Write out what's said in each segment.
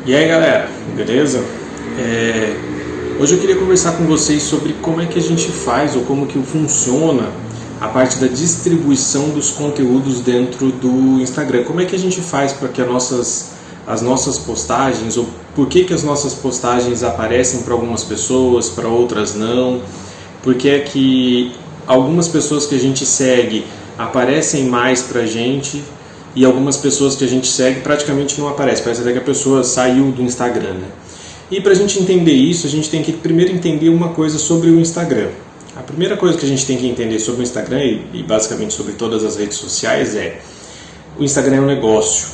E aí galera, beleza? Hoje eu queria conversar com vocês sobre como é que a gente faz ou como que funciona a parte da distribuição dos conteúdos dentro do Instagram. Como é que a gente faz para que as nossas postagens, ou por que as nossas postagens aparecem para algumas pessoas, para outras não, por que é que algumas pessoas que a gente segue aparecem mais para a gente e algumas pessoas que a gente segue praticamente não aparecem, parece até que a pessoa saiu do Instagram, né? E para a gente entender isso, a gente tem que primeiro entender uma coisa sobre o Instagram. A primeira coisa que a gente tem que entender sobre o Instagram e basicamente sobre todas as redes sociais é: o Instagram é um negócio.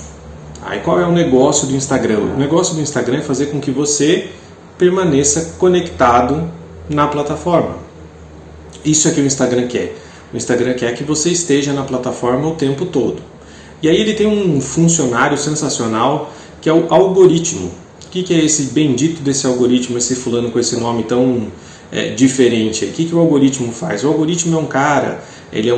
Aí qual é o negócio do Instagram? O negócio do Instagram é fazer com que você permaneça conectado na plataforma. Isso é que o Instagram quer. O Instagram quer que você esteja na plataforma o tempo todo. E aí ele tem um funcionário sensacional que é o algoritmo. O que é esse bendito desse algoritmo, esse fulano com esse nome tão diferente? O que o algoritmo faz? O algoritmo é um cara, ele é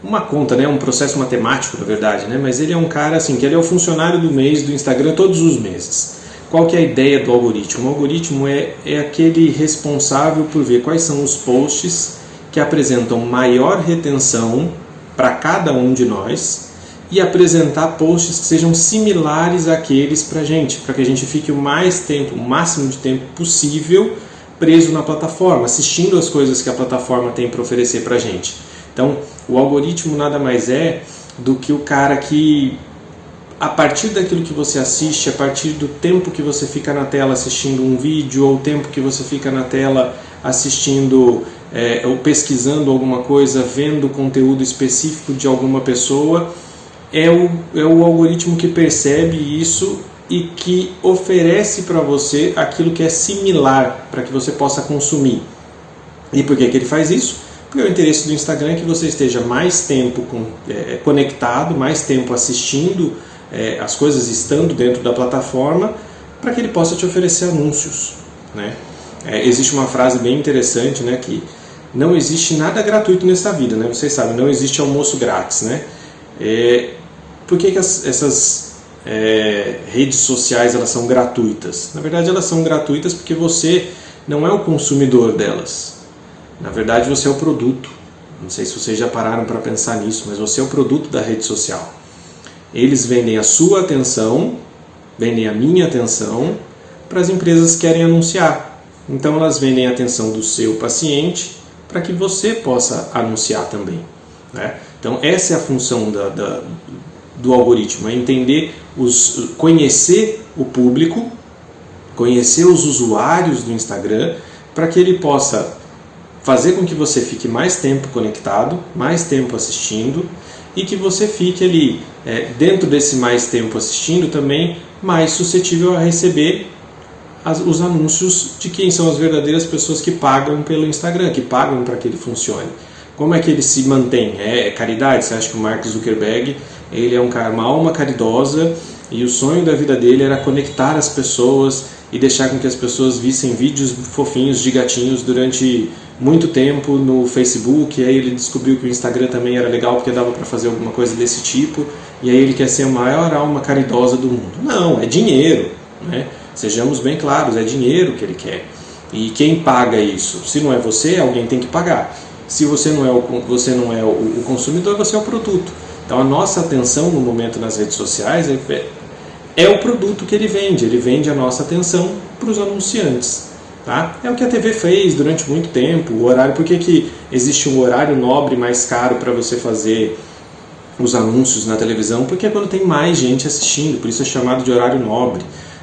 uma conta, né? Um processo matemático, na verdade, né? Mas ele é um cara assim, que ele é o funcionário do mês do Instagram todos os meses. Qual que é a ideia do algoritmo? O algoritmo é aquele responsável por ver quais são os posts que apresentam maior retenção para cada um de nós e apresentar posts que sejam similares àqueles para que a gente fique o máximo de tempo possível preso na plataforma, assistindo as coisas que a plataforma tem para oferecer para a gente. Então, o algoritmo nada mais é do que o cara que, a partir daquilo que você assiste, a partir do tempo que você fica na tela assistindo um vídeo, ou o tempo que você fica na tela assistindo ou pesquisando alguma coisa, vendo conteúdo específico de alguma pessoa, é o algoritmo que percebe isso e que oferece para você aquilo que é similar para que você possa consumir. E por que ele faz isso? Porque o interesse do Instagram é que você esteja mais tempo conectado, mais tempo assistindo as coisas, estando dentro da plataforma, para que ele possa te oferecer anúncios, né? Existe uma frase bem interessante, né, que não existe nada gratuito nessa vida, né? Vocês sabem, não existe almoço grátis, né? Por que essas redes sociais elas são gratuitas? Na verdade, elas são gratuitas porque você não é o consumidor delas. Na verdade, você é o produto. Não sei se vocês já pararam para pensar nisso, mas você é o produto da rede social. Eles vendem a sua atenção, vendem a minha atenção para as empresas que querem anunciar. Então elas vendem a atenção do seu paciente para que você possa anunciar também, né? Então essa é a função do algoritmo, é entender, conhecer o público, conhecer os usuários do Instagram, para que ele possa fazer com que você fique mais tempo conectado, mais tempo assistindo, e que você fique ali, dentro desse mais tempo assistindo também, mais suscetível a receber os anúncios de quem são as verdadeiras pessoas que pagam pelo Instagram, que pagam para que ele funcione. Como é que ele se mantém? É caridade? Você acha que o Mark Zuckerberg ele é uma alma caridosa e o sonho da vida dele era conectar as pessoas e deixar com que as pessoas vissem vídeos fofinhos de gatinhos durante muito tempo no Facebook, e aí ele descobriu que o Instagram também era legal porque dava para fazer alguma coisa desse tipo, e aí ele quer ser a maior alma caridosa do mundo. Não, é dinheiro, né? Sejamos bem claros, é dinheiro que ele quer. E quem paga isso? Se não é você, alguém tem que pagar. Se você não é o consumidor, você é o produto. Então a nossa atenção no momento nas redes sociais é o produto que ele vende a nossa atenção para os anunciantes. Tá? É o que a TV fez durante muito tempo, o horário. Por que existe um horário nobre mais caro para você fazer os anúncios na televisão? Porque é quando tem mais gente assistindo, por isso é chamado de horário nobre,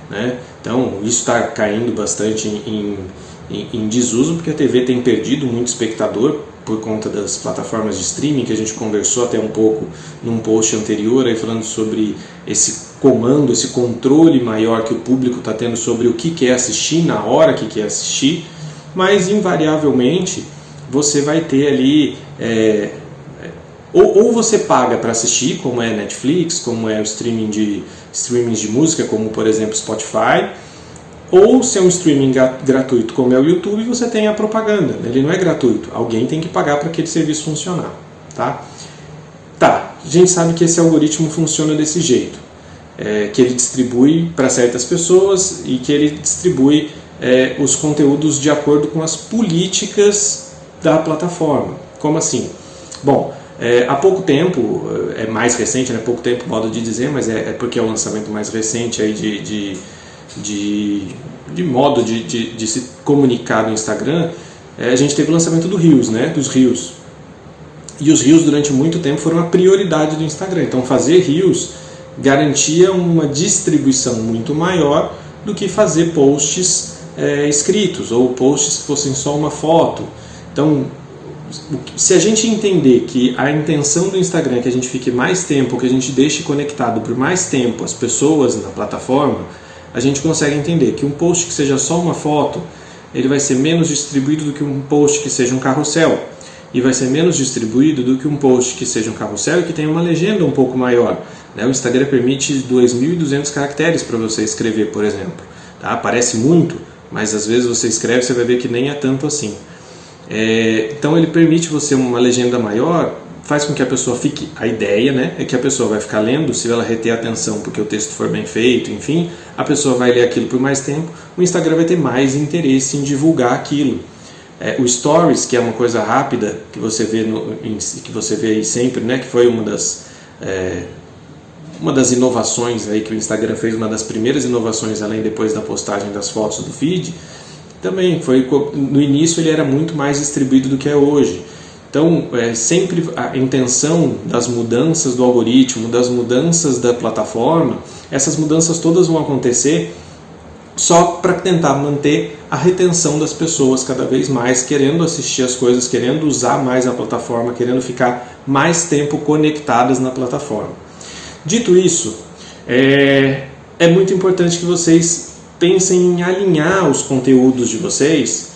né? Então isso está caindo bastante em desuso, porque a TV tem perdido muito espectador por conta das plataformas de streaming, que a gente conversou até um pouco num post anterior, aí falando sobre esse comando, esse controle maior que o público está tendo sobre o que quer assistir, na hora que quer assistir, mas invariavelmente você vai ter ali, ou você paga para assistir, como é Netflix, como é o streamings de música, como por exemplo Spotify, ou se é um streaming gratuito, como é o YouTube, você tem a propaganda. Ele não é gratuito, alguém tem que pagar para aquele serviço funcionar, tá? A gente sabe que esse algoritmo funciona desse jeito, que ele distribui para certas pessoas e que ele distribui os conteúdos de acordo com as políticas da plataforma. Como assim? Bom, há pouco tempo, é mais recente, né? Pouco tempo, modo de dizer, mas é porque é o lançamento mais recente aí de modo de se comunicar no Instagram, a gente teve o lançamento do Reels, né? Dos Reels. E os Reels durante muito tempo foram a prioridade do Instagram. Então fazer Reels garantia uma distribuição muito maior do que fazer posts escritos ou posts que fossem só uma foto. Então, se a gente entender que a intenção do Instagram é que a gente fique mais tempo, que a gente deixe conectado por mais tempo as pessoas na plataforma, a gente consegue entender que um post que seja só uma foto, ele vai ser menos distribuído do que um post que seja um carrossel. E vai ser menos distribuído do que um post que seja um carrossel e que tenha uma legenda um pouco maior. O Instagram permite 2.200 caracteres para você escrever, por exemplo. Tá? Parece muito, mas às vezes você escreve e você vai ver que nem é tanto assim. Então ele permite você uma legenda maior, faz com que a pessoa fique... A ideia, né, é que a pessoa vai ficar lendo, se ela reter a atenção porque o texto for bem feito, enfim, a pessoa vai ler aquilo por mais tempo, o Instagram vai ter mais interesse em divulgar aquilo. O Stories, que é uma coisa rápida, que você vê, que você vê aí sempre, né, que foi uma das inovações aí que o Instagram fez, uma das primeiras inovações, além depois da postagem das fotos do feed, também foi, no início ele era muito mais distribuído do que é hoje. Então, sempre a intenção das mudanças do algoritmo, das mudanças da plataforma, essas mudanças todas vão acontecer só para tentar manter a retenção das pessoas cada vez mais, querendo assistir as coisas, querendo usar mais a plataforma, querendo ficar mais tempo conectadas na plataforma. Dito isso, é muito importante que vocês pensem em alinhar os conteúdos de vocês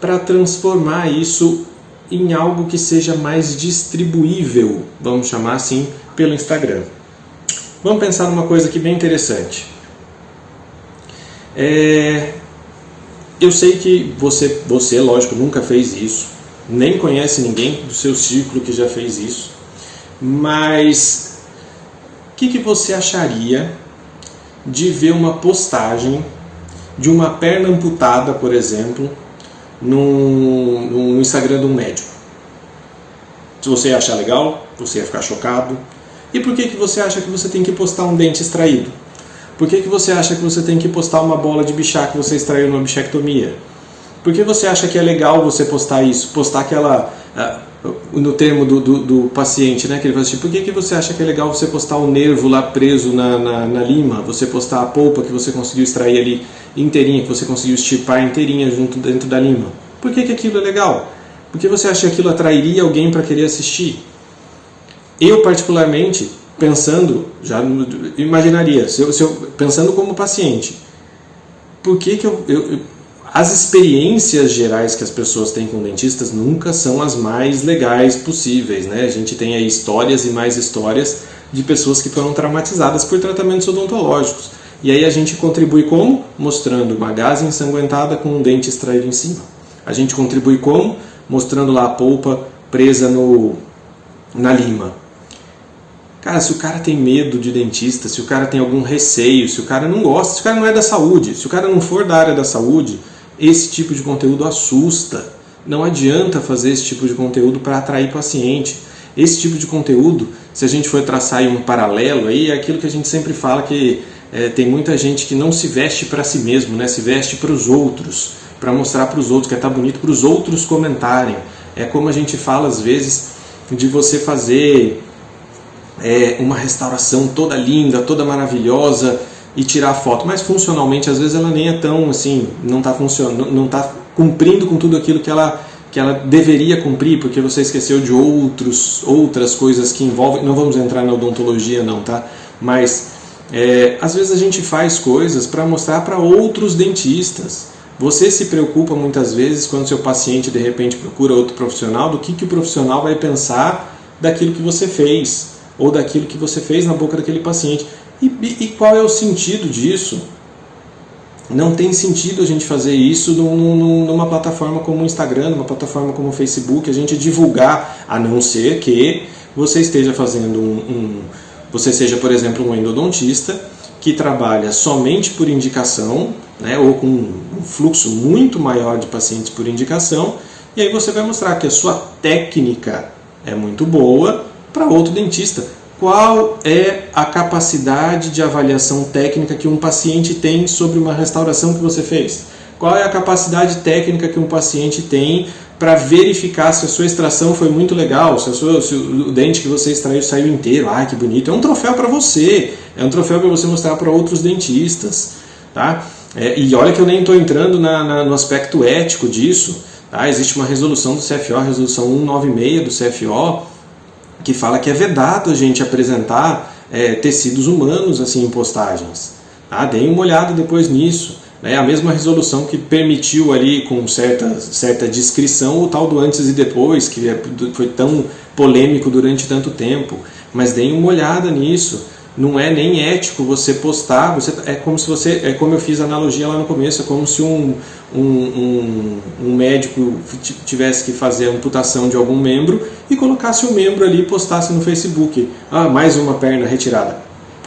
para transformar isso em algo que seja mais distribuível, vamos chamar assim, pelo Instagram. Vamos pensar numa coisa aqui bem interessante. Eu sei que você, lógico, nunca fez isso, nem conhece ninguém do seu círculo que já fez isso, mas o que você acharia de ver uma postagem de uma perna amputada, por exemplo, no Instagram de um médico? Se você achar legal, você ia ficar chocado. E por que você acha que você tem que postar um dente extraído? Por que você acha que você tem que postar uma bola de bichá que você extraiu numa bichectomia? Por que você acha que é legal você postar isso? Postar aquela... no termo do paciente, né, que ele fala assim, por que você acha que é legal você postar o nervo lá preso na lima? Você postar a polpa que você conseguiu extrair ali inteirinha, que você conseguiu estipar inteirinha dentro da lima? Por que aquilo é legal? Por que você acha que aquilo atrairia alguém para querer assistir? Eu, particularmente, pensando, já imaginaria, pensando como paciente, por que as experiências gerais que as pessoas têm com dentistas nunca são as mais legais possíveis, né? A gente tem aí histórias e mais histórias de pessoas que foram traumatizadas por tratamentos odontológicos. E aí a gente contribui como? Mostrando uma gaze ensanguentada com um dente extraído em cima. A gente contribui como? Mostrando lá a polpa presa na lima. Cara, se o cara tem medo de dentista, se o cara tem algum receio, se o cara não gosta, se o cara não é da saúde, se o cara não for da área da saúde, esse tipo de conteúdo assusta. Não adianta fazer esse tipo de conteúdo para atrair paciente. Esse tipo de conteúdo, se a gente for traçar aí um paralelo, aí é aquilo que a gente sempre fala que tem muita gente que não se veste para si mesmo, né? Se veste para os outros, para mostrar para os outros, que estar bonito para os outros comentarem. É como a gente fala às vezes de você fazer uma restauração toda linda, toda maravilhosa e tirar foto, mas funcionalmente às vezes ela nem é tão assim, não está cumprindo com tudo aquilo que ela deveria cumprir, porque você esqueceu de outras coisas que envolvem, não vamos entrar na odontologia não, tá? Mas às vezes a gente faz coisas para mostrar para outros dentistas. Você se preocupa muitas vezes quando seu paciente de repente procura outro profissional, do que o profissional vai pensar daquilo que você fez, ou daquilo que você fez na boca daquele paciente. E qual é o sentido disso? não tem sentido a gente fazer isso numa plataforma como o Instagram, numa plataforma como o Facebook, a gente divulgar, a não ser que você esteja fazendo você seja, por exemplo, um endodontista que trabalha somente por indicação, né, ou com um fluxo muito maior de pacientes por indicação, e aí você vai mostrar que a sua técnica é muito boa para outro dentista. Qual é a capacidade de avaliação técnica que um paciente tem sobre uma restauração que você fez? Qual é a capacidade técnica que um paciente tem para verificar se a sua extração foi muito legal, se o dente que você extraiu saiu inteiro? Ah, que bonito! É um troféu para você, é um troféu para você mostrar para outros dentistas. Tá? E olha que eu nem estou entrando no aspecto ético disso. Tá? Existe uma resolução do CFO, a resolução 196 do CFO, que fala que é vedado a gente apresentar tecidos humanos assim em postagens. Tá? Deem uma olhada depois nisso. Né? A mesma resolução que permitiu ali com certa discrição o tal do antes e depois, que foi tão polêmico durante tanto tempo. Mas deem uma olhada nisso. Não é nem ético você postar, é como eu fiz a analogia lá no começo, é como se um médico tivesse que fazer a amputação de algum membro e colocasse o membro ali e postasse no Facebook. Ah, mais uma perna retirada.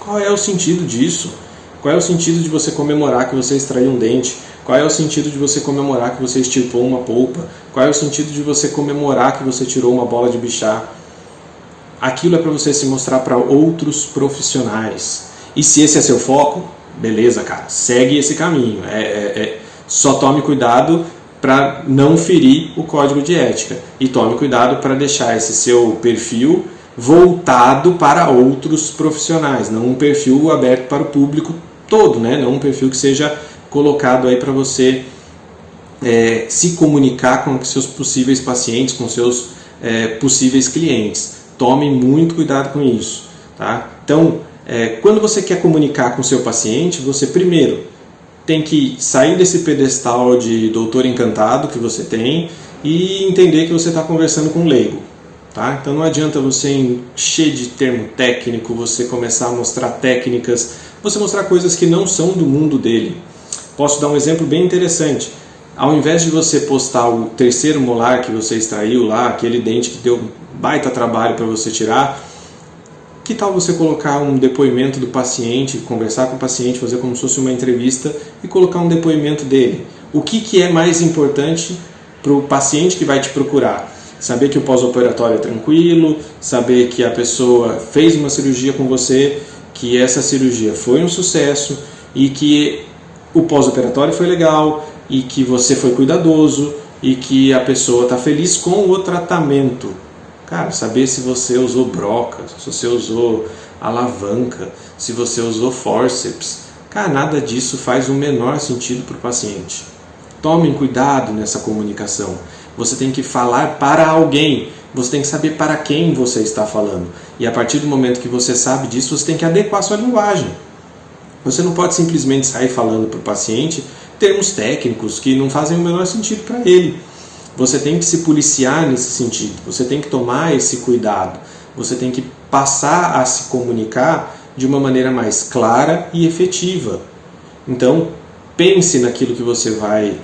Qual é o sentido disso? Qual é o sentido de você comemorar que você extraiu um dente? Qual é o sentido de você comemorar que você extirpou uma polpa? Qual é o sentido de você comemorar que você tirou uma bola de bichar? Aquilo é para você se mostrar para outros profissionais. E se esse é seu foco, beleza, cara, segue esse caminho. Só tome cuidado para não ferir o código de ética. E tome cuidado para deixar esse seu perfil voltado para outros profissionais, não um perfil aberto para o público todo, né? Não um perfil que seja colocado aí para você se comunicar com seus possíveis pacientes, com seus possíveis clientes. Tome muito cuidado com isso. Tá? Então, quando você quer comunicar com o seu paciente, você primeiro tem que sair desse pedestal de doutor encantado que você tem e entender que você está conversando com um leigo. Tá? Então não adianta você encher de termo técnico, você começar a mostrar técnicas, você mostrar coisas que não são do mundo dele. Posso dar um exemplo bem interessante. Ao invés de você postar o terceiro molar que você extraiu lá, aquele dente que deu baita trabalho para você tirar, que tal você colocar um depoimento do paciente, conversar com o paciente, fazer como se fosse uma entrevista e colocar um depoimento dele? O que é mais importante para o paciente que vai te procurar? Saber que o pós-operatório é tranquilo, saber que a pessoa fez uma cirurgia com você, que essa cirurgia foi um sucesso e que o pós-operatório foi legal e que você foi cuidadoso e que a pessoa está feliz com o tratamento. Cara, saber se você usou broca, se você usou alavanca, se você usou forceps. Cara, nada disso faz o menor sentido para o paciente. Tomem cuidado nessa comunicação. Você tem que falar para alguém, você tem que saber para quem você está falando. E a partir do momento que você sabe disso, você tem que adequar a sua linguagem. Você não pode simplesmente sair falando para o paciente termos técnicos que não fazem o menor sentido para ele. Você tem que se policiar nesse sentido, você tem que tomar esse cuidado, você tem que passar a se comunicar de uma maneira mais clara e efetiva. Então, pense naquilo que você vai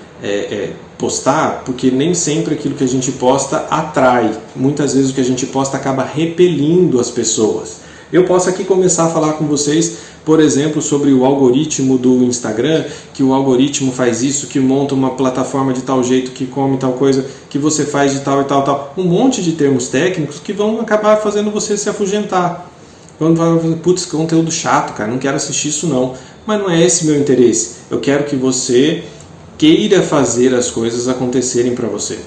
postar, porque nem sempre aquilo que a gente posta atrai. Muitas vezes o que a gente posta acaba repelindo as pessoas. Eu posso aqui começar a falar com vocês, por exemplo, sobre o algoritmo do Instagram, que o algoritmo faz isso, que monta uma plataforma de tal jeito, que come tal coisa, que você faz de tal e tal, tal. Um monte de termos técnicos que vão acabar fazendo você se afugentar. Quando vai falar, putz, que conteúdo chato, cara, não quero assistir isso não. Mas não é esse meu interesse. Eu quero que você queira fazer as coisas acontecerem para você.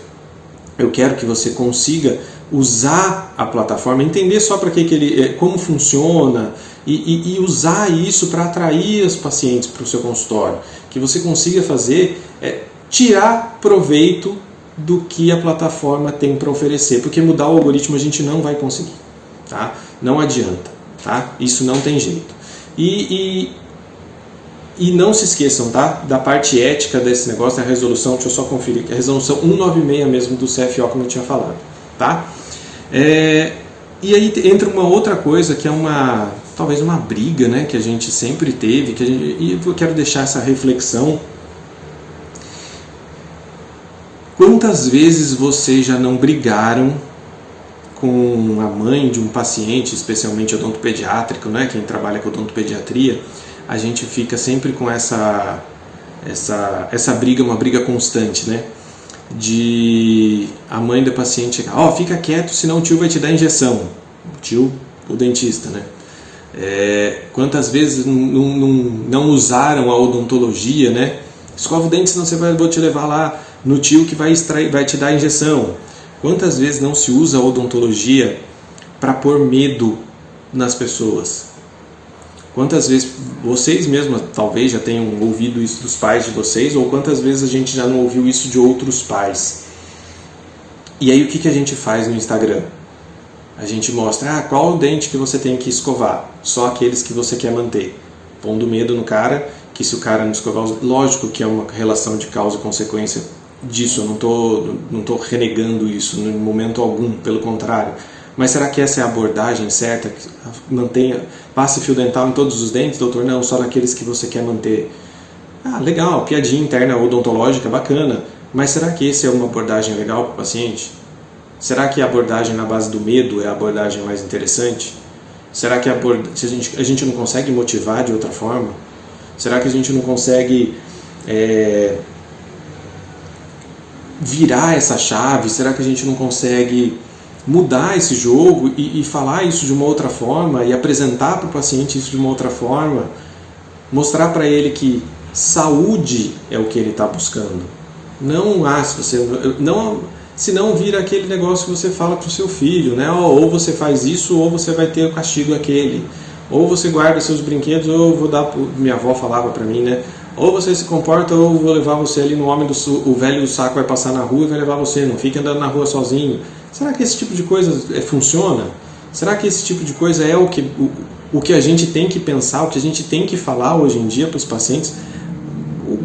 Eu quero que você consiga usar a plataforma, entender só para que ele, como funciona e usar isso para atrair os pacientes para o seu consultório. Que você consiga fazer, tirar proveito do que a plataforma tem para oferecer, porque mudar o algoritmo a gente não vai conseguir, tá? Não adianta, tá? Isso não tem jeito. E não se esqueçam, tá? Da parte ética desse negócio, da resolução, deixa eu só conferir, que é a resolução 196 mesmo do CFO, como eu tinha falado, tá? E aí entra uma outra coisa que é uma talvez uma briga, né, que a gente sempre teve, e eu quero deixar essa reflexão. Quantas vezes vocês já não brigaram com a mãe de um paciente, especialmente odontopediátrico, né? Quem trabalha com odontopediatria, a gente fica sempre com essa briga, uma briga constante, né? De a mãe do paciente, fica quieto, senão o tio vai te dar injeção. O tio, o dentista, né? Quantas vezes não usaram a odontologia, né? Escova o dente, senão vou te levar lá no tio que vai te dar injeção. Quantas vezes não se usa a odontologia para pôr medo nas pessoas? Quantas vezes vocês mesmos talvez já tenham ouvido isso dos pais de vocês, ou quantas vezes a gente já não ouviu isso de outros pais? E aí o que a gente faz no Instagram? A gente mostra, qual o dente que você tem que escovar? Só aqueles que você quer manter. Pondo medo no cara, que se o cara não escovar... Lógico que é uma relação de causa e consequência disso, eu não tô renegando isso em momento algum, pelo contrário. Mas será que essa é a abordagem certa? Passe fio dental em todos os dentes, doutor? Não, só naqueles que você quer manter. Legal, piadinha interna odontológica, bacana. Mas será que essa é uma abordagem legal para o paciente? Será que a abordagem na base do medo é a abordagem mais interessante? Será que a gente não consegue motivar de outra forma? Será que a gente não consegue virar essa chave? Será que a gente não consegue mudar esse jogo e falar isso de uma outra forma e apresentar para o paciente isso de uma outra forma? Mostrar para ele que saúde é o que ele está buscando. Senão vira aquele negócio que você fala para o seu filho, né? Ou você faz isso ou você vai ter o castigo aquele. Ou você guarda seus brinquedos, ou eu vou dar... Minha avó falava para mim, né? Ou você se comporta, ou eu vou levar você ali no o velho do saco vai passar na rua e vai levar você. Não fique andando na rua sozinho. Será que esse tipo de coisa funciona? Será que esse tipo de coisa é o que a gente tem que pensar, o que a gente tem que falar hoje em dia para os pacientes?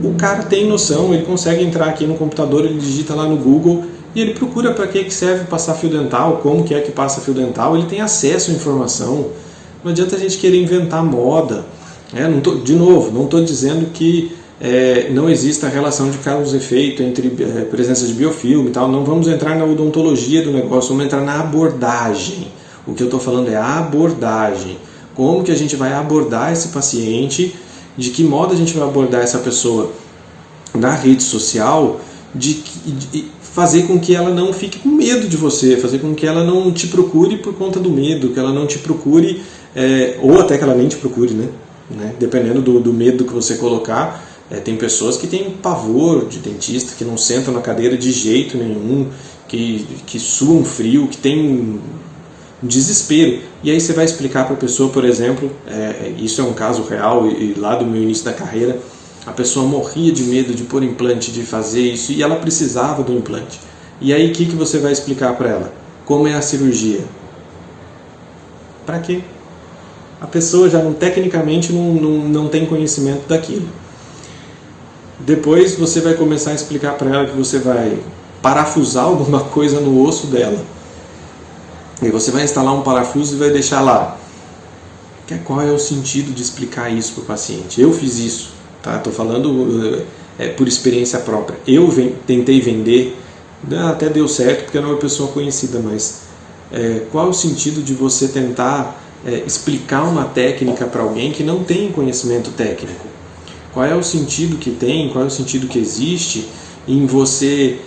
O cara tem noção, ele consegue entrar aqui no computador, ele digita lá no Google e ele procura para que serve passar fio dental, como que é que passa fio dental, ele tem acesso à informação. Não adianta a gente querer inventar moda. Não estou dizendo que não exista relação de causa e efeito entre presença de biofilme e tal. Não vamos entrar na odontologia do negócio, vamos entrar na abordagem. O que eu estou falando é a abordagem. Como que a gente vai abordar esse paciente, de que modo a gente vai abordar essa pessoa na rede social, de fazer com que ela não fique com medo de você, fazer com que ela não te procure por conta do medo, que ela não te procure, ou até que ela nem te procure, né? Dependendo do medo que você colocar. Tem pessoas que têm pavor de dentista, que não sentam na cadeira de jeito nenhum, que suam frio, que tem um desespero. E aí você vai explicar para a pessoa, por exemplo, isso é um caso real, e lá do meu início da carreira, a pessoa morria de medo de pôr implante, de fazer isso, e ela precisava do implante. E aí o que você vai explicar para ela? Como é a cirurgia? Para quê? A pessoa já tecnicamente não tem conhecimento daquilo. Depois você vai começar a explicar para ela que você vai parafusar alguma coisa no osso dela. E você vai instalar um parafuso e vai deixar lá. Qual é o sentido de explicar isso para o paciente? Eu fiz isso, tá? Estou falando por experiência própria. Eu tentei vender, até deu certo porque era uma pessoa conhecida, mas qual é o sentido de você tentar explicar uma técnica para alguém que não tem conhecimento técnico? Qual é o sentido que tem, qual é o sentido que existe em você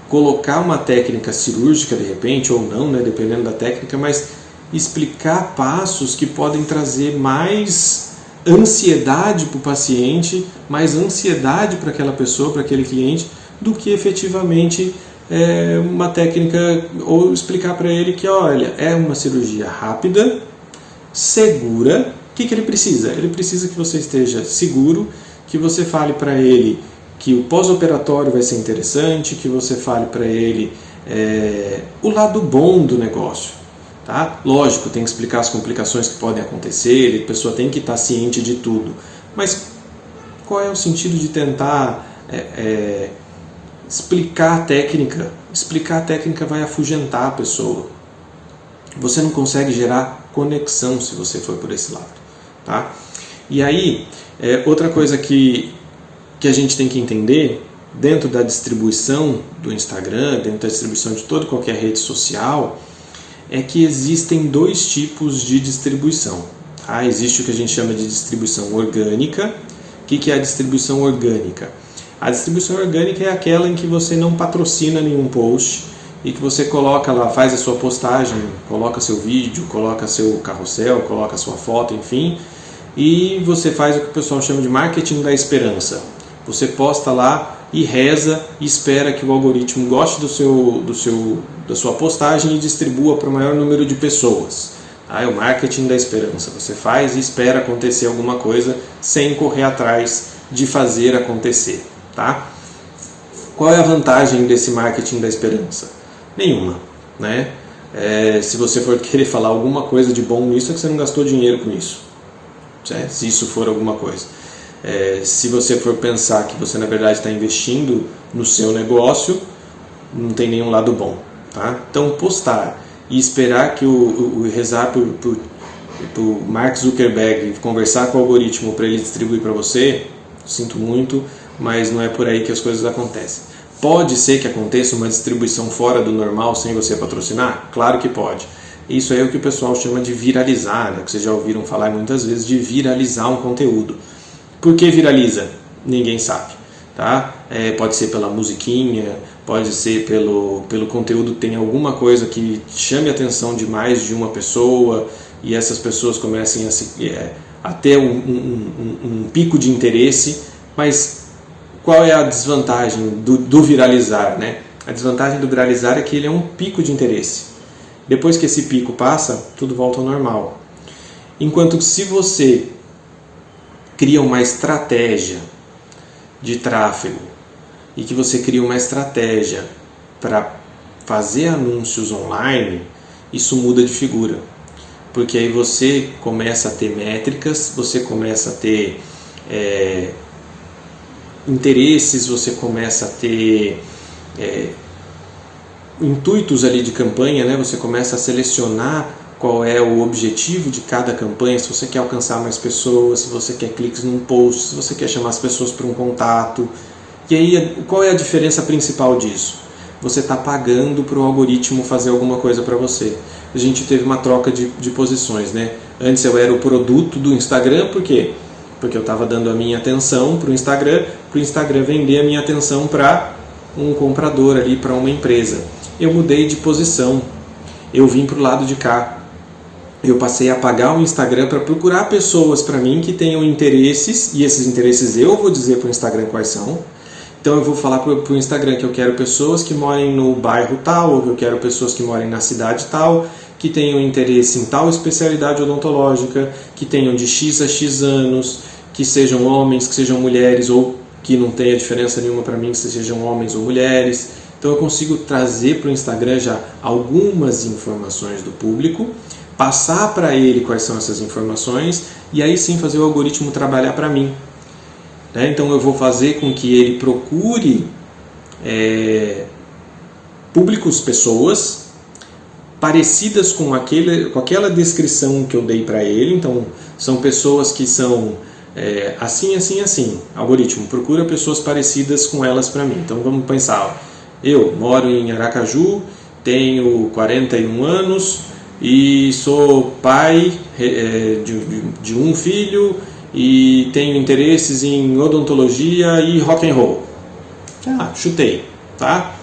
colocar uma técnica cirúrgica de repente, ou não, né, dependendo da técnica, mas explicar passos que podem trazer mais ansiedade para o paciente, mais ansiedade para aquela pessoa, para aquele cliente, do que efetivamente uma técnica, ou explicar para ele que, olha, é uma cirurgia rápida, segura. O que ele precisa? Ele precisa que você esteja seguro, que você fale para ele que o pós-operatório vai ser interessante, que você fale para ele o lado bom do negócio. Tá? Lógico, tem que explicar as complicações que podem acontecer, a pessoa tem que estar ciente de tudo. Mas qual é o sentido de tentar explicar a técnica? Explicar a técnica vai afugentar a pessoa. você não consegue gerar conexão se você for por esse lado, tá? E aí, outra coisa que a gente tem que entender, dentro da distribuição do Instagram, dentro da distribuição de toda e qualquer rede social, é que existem dois tipos de distribuição. Tá? Existe o que a gente chama de distribuição orgânica. O que é a distribuição orgânica? A distribuição orgânica é aquela em que você não patrocina nenhum post e que você coloca lá, faz a sua postagem, coloca seu vídeo, coloca seu carrossel, coloca sua foto, enfim, e você faz o que o pessoal chama de marketing da esperança. Você posta lá e reza e espera que o algoritmo goste da sua postagem e distribua para o maior número de pessoas. É o marketing da esperança. Você faz e espera acontecer alguma coisa sem correr atrás de fazer acontecer. Tá? Qual é a vantagem desse marketing da esperança? Nenhuma. Né? Se você for querer falar alguma coisa de bom nisso, é que você não gastou dinheiro com isso. Se isso for alguma coisa. Se você for pensar que você na verdade está investindo no seu negócio, não tem nenhum lado bom, tá? Então postar e esperar que rezar pro Mark Zuckerberg conversar com o algoritmo para ele distribuir para você, sinto muito, mas não é por aí que as coisas acontecem. Pode ser que aconteça uma distribuição fora do normal sem você patrocinar? Claro que pode. Isso aí é o que o pessoal chama de viralizar, né? Que vocês já ouviram falar muitas vezes de viralizar um conteúdo. Por que viraliza? Ninguém sabe. Tá? Pode ser pela musiquinha, pode ser pelo conteúdo que tem alguma coisa que chame a atenção de mais de uma pessoa e essas pessoas comecem a ter um pico de interesse. Mas qual é a desvantagem do viralizar? Né? A desvantagem do viralizar é que ele é um pico de interesse. Depois que esse pico passa, tudo volta ao normal. Enquanto que se você cria uma estratégia de tráfego e que você cria uma estratégia para fazer anúncios online, isso muda de figura. Porque aí você começa a ter métricas, você começa a ter interesses, você começa a ter intuitos ali de campanha, né? Você começa a selecionar qual é o objetivo de cada campanha, se você quer alcançar mais pessoas, se você quer cliques num post, se você quer chamar as pessoas para um contato. E aí, qual é a diferença principal disso? Você está pagando para o algoritmo fazer alguma coisa para você. A gente teve uma troca de posições, né? Antes eu era o produto do Instagram, por quê? Porque eu estava dando a minha atenção para o Instagram vender a minha atenção para um comprador ali, para uma empresa. Eu mudei de posição, eu vim para o lado de cá. Eu passei a pagar o Instagram para procurar pessoas para mim que tenham interesses, e esses interesses eu vou dizer para o Instagram quais são. Então eu vou falar para o Instagram que eu quero pessoas que morem no bairro tal, ou que eu quero pessoas que morem na cidade tal, que tenham interesse em tal especialidade odontológica, que tenham de X a X anos, que sejam homens, que sejam mulheres, ou que não tenha diferença nenhuma para mim se sejam homens ou mulheres. Então eu consigo trazer para o Instagram já algumas informações do público, passar para ele quais são essas informações e aí sim fazer o algoritmo trabalhar para mim. Então eu vou fazer com que ele procure públicos, pessoas parecidas com aquela descrição que eu dei para ele. Então são pessoas que são assim, assim, assim. Algoritmo, procura pessoas parecidas com elas para mim. Então vamos pensar, eu moro em Aracaju, tenho 41 anos e sou pai de um filho e tenho interesses em odontologia e rock and roll. Chutei, tá?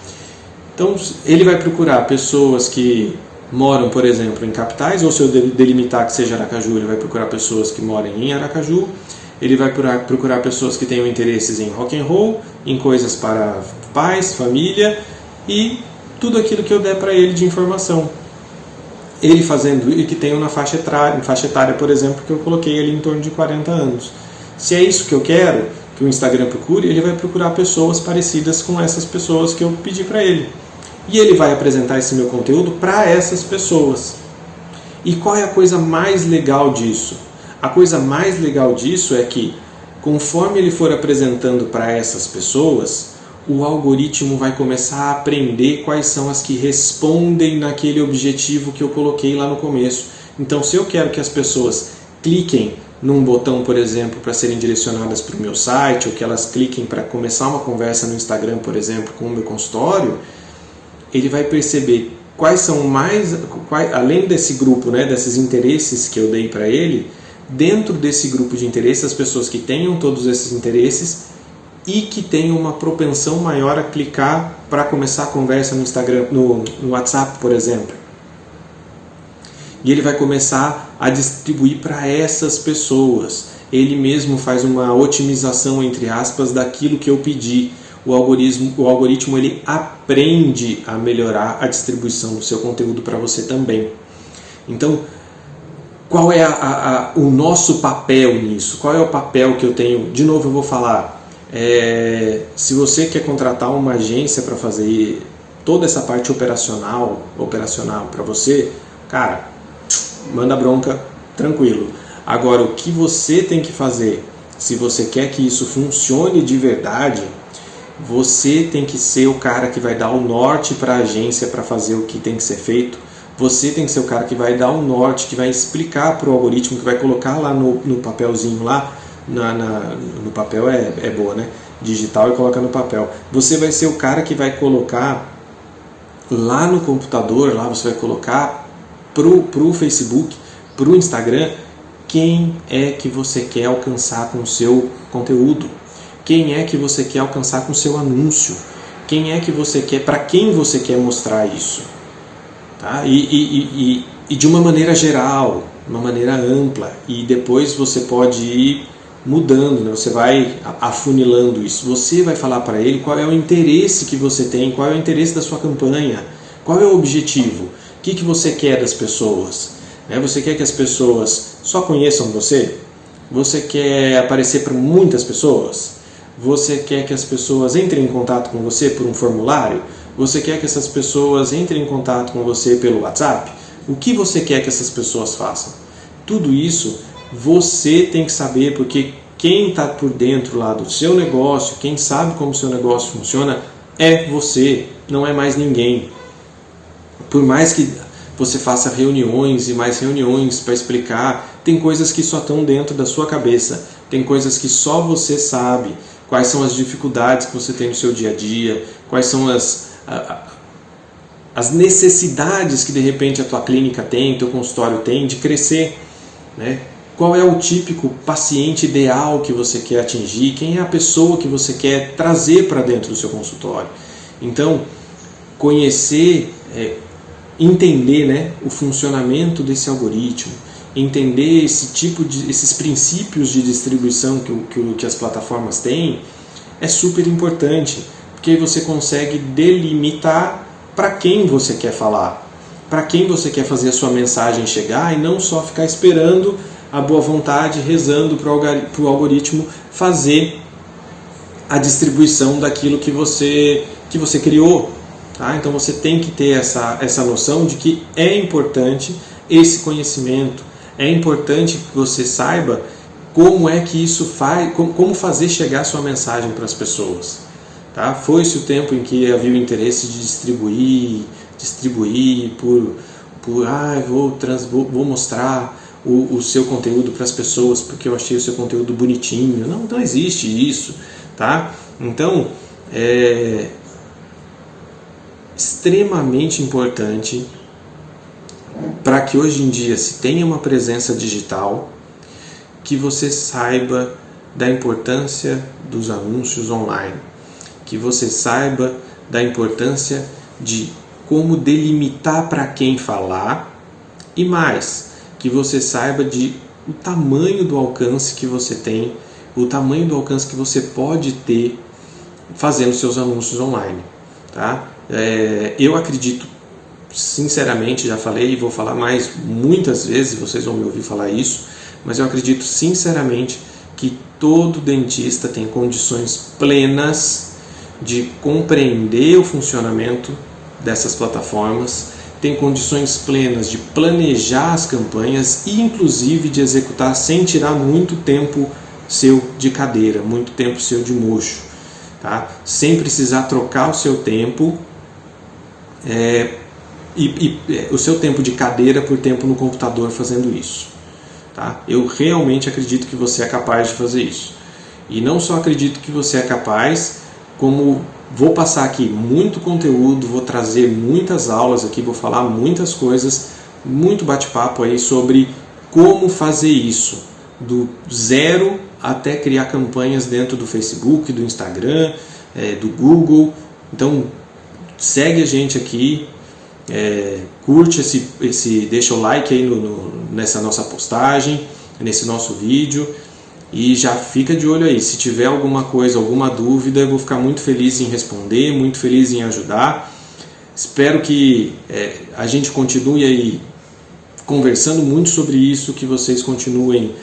Então ele vai procurar pessoas que moram, por exemplo, em capitais, ou se eu delimitar que seja Aracaju, ele vai procurar pessoas que morem em Aracaju. Ele vai procurar pessoas que tenham interesses em rock and roll, em coisas para pais, família e tudo aquilo que eu der para ele de informação. Ele fazendo e que tenham na faixa etária, por exemplo, que eu coloquei ali em torno de 40 anos. Se é isso que eu quero que o Instagram procure, ele vai procurar pessoas parecidas com essas pessoas que eu pedi para ele. E ele vai apresentar esse meu conteúdo para essas pessoas. E qual é a coisa mais legal disso? A coisa mais legal disso é que, conforme ele for apresentando para essas pessoas, o algoritmo vai começar a aprender quais são as que respondem naquele objetivo que eu coloquei lá no começo. Então, se eu quero que as pessoas cliquem num botão, por exemplo, para serem direcionadas para o meu site, ou que elas cliquem para começar uma conversa no Instagram, por exemplo, com o meu consultório, ele vai perceber quais são além desse grupo, né, desses interesses que eu dei para ele, dentro desse grupo de interesses, as pessoas que tenham todos esses interesses e que tenham uma propensão maior a clicar para começar a conversa no Instagram, no WhatsApp, por exemplo. E ele vai começar a distribuir para essas pessoas. Ele mesmo faz uma otimização, entre aspas, daquilo que eu pedi. O algoritmo ele aprende a melhorar a distribuição do seu conteúdo para você também. Então, qual é o nosso papel nisso? Qual é o papel que eu tenho? De novo eu vou falar, se você quer contratar uma agência para fazer toda essa parte operacional para você, cara, manda bronca, tranquilo. Agora, o que você tem que fazer, se você quer que isso funcione de verdade, você tem que ser o cara que vai dar o norte para a agência para fazer o que tem que ser feito. Você tem que ser o cara que vai dar o norte, que vai explicar para o algoritmo, que vai colocar lá no papelzinho lá, no papel é boa, né? Digital e coloca no papel. Você vai ser o cara que vai colocar lá no computador, lá você vai colocar pro Facebook, pro Instagram, quem é que você quer alcançar com o seu conteúdo, quem é que você quer alcançar com o seu anúncio, quem é que você quer, para quem você quer mostrar isso, tá? E de uma maneira geral, uma maneira ampla, e depois você pode ir mudando, né? Você vai afunilando isso, você vai falar para ele qual é o interesse que você tem, qual é o interesse da sua campanha, qual é o objetivo, o que você quer das pessoas, né? Você quer que as pessoas só conheçam você? Você quer aparecer para muitas pessoas? Você quer que as pessoas entrem em contato com você por um formulário? Você quer que essas pessoas entrem em contato com você pelo WhatsApp? O que você quer que essas pessoas façam? Tudo isso você tem que saber, porque quem está por dentro lá do seu negócio, quem sabe como o seu negócio funciona, é você, não é mais ninguém. Por mais que você faça reuniões e mais reuniões para explicar, tem coisas que só estão dentro da sua cabeça, tem coisas que só você sabe, quais são as dificuldades que você tem no seu dia a dia, quais são as necessidades que de repente a tua clínica tem, teu consultório tem de crescer, né? Qual é o típico paciente ideal que você quer atingir, quem é a pessoa que você quer trazer para dentro do seu consultório. Então, conhecer, entender, né, o funcionamento desse algoritmo, entender esses princípios de distribuição que as plataformas têm, é super importante, porque aí você consegue delimitar para quem você quer falar, para quem você quer fazer a sua mensagem chegar, e não só ficar esperando a boa vontade, rezando para o algoritmo fazer a distribuição daquilo que você criou. Tá? Então você tem que ter essa noção de que é importante esse conhecimento, é importante que você saiba como é que isso faz, como fazer chegar a sua mensagem para as pessoas. Tá? Foi-se o tempo em que havia o interesse de distribuir vou mostrar o seu conteúdo para as pessoas porque eu achei o seu conteúdo bonitinho. Não existe isso. Tá? Então, é extremamente importante para que hoje em dia se tenha uma presença digital, que você saiba da importância dos anúncios online, que você saiba da importância de como delimitar para quem falar, e mais, que você saiba o tamanho do alcance que você tem, o tamanho do alcance que você pode ter fazendo seus anúncios online. Tá? Eu acredito, sinceramente, já falei e vou falar mais muitas vezes, vocês vão me ouvir falar isso, mas eu acredito sinceramente que todo dentista tem condições plenas de compreender o funcionamento dessas plataformas, tem condições plenas de planejar as campanhas e inclusive de executar sem tirar muito tempo seu de cadeira, muito tempo seu de mocho. tá? Sem precisar trocar o seu tempo, o seu tempo de cadeira por tempo no computador fazendo isso. Tá? Eu realmente acredito que você é capaz de fazer isso. E não só acredito que você é capaz, como vou passar aqui muito conteúdo, vou trazer muitas aulas aqui, vou falar muitas coisas, muito bate-papo aí sobre como fazer isso, do zero até criar campanhas dentro do Facebook, do Instagram, do Google. Então segue a gente aqui, curte deixa o like aí nessa nossa postagem, nesse nosso vídeo, e já fica de olho aí. Se tiver alguma coisa, alguma dúvida, eu vou ficar muito feliz em responder, muito feliz em ajudar. Espero que a gente continue aí conversando muito sobre isso, que vocês continuem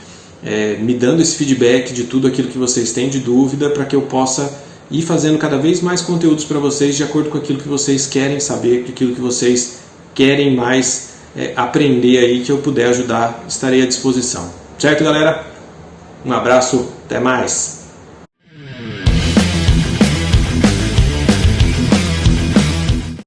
me dando esse feedback de tudo aquilo que vocês têm de dúvida, para que eu possa ir fazendo cada vez mais conteúdos para vocês de acordo com aquilo que vocês querem saber, com aquilo que vocês querem mais aprender aí, que eu puder ajudar, estarei à disposição. Certo, galera? Um abraço, até mais!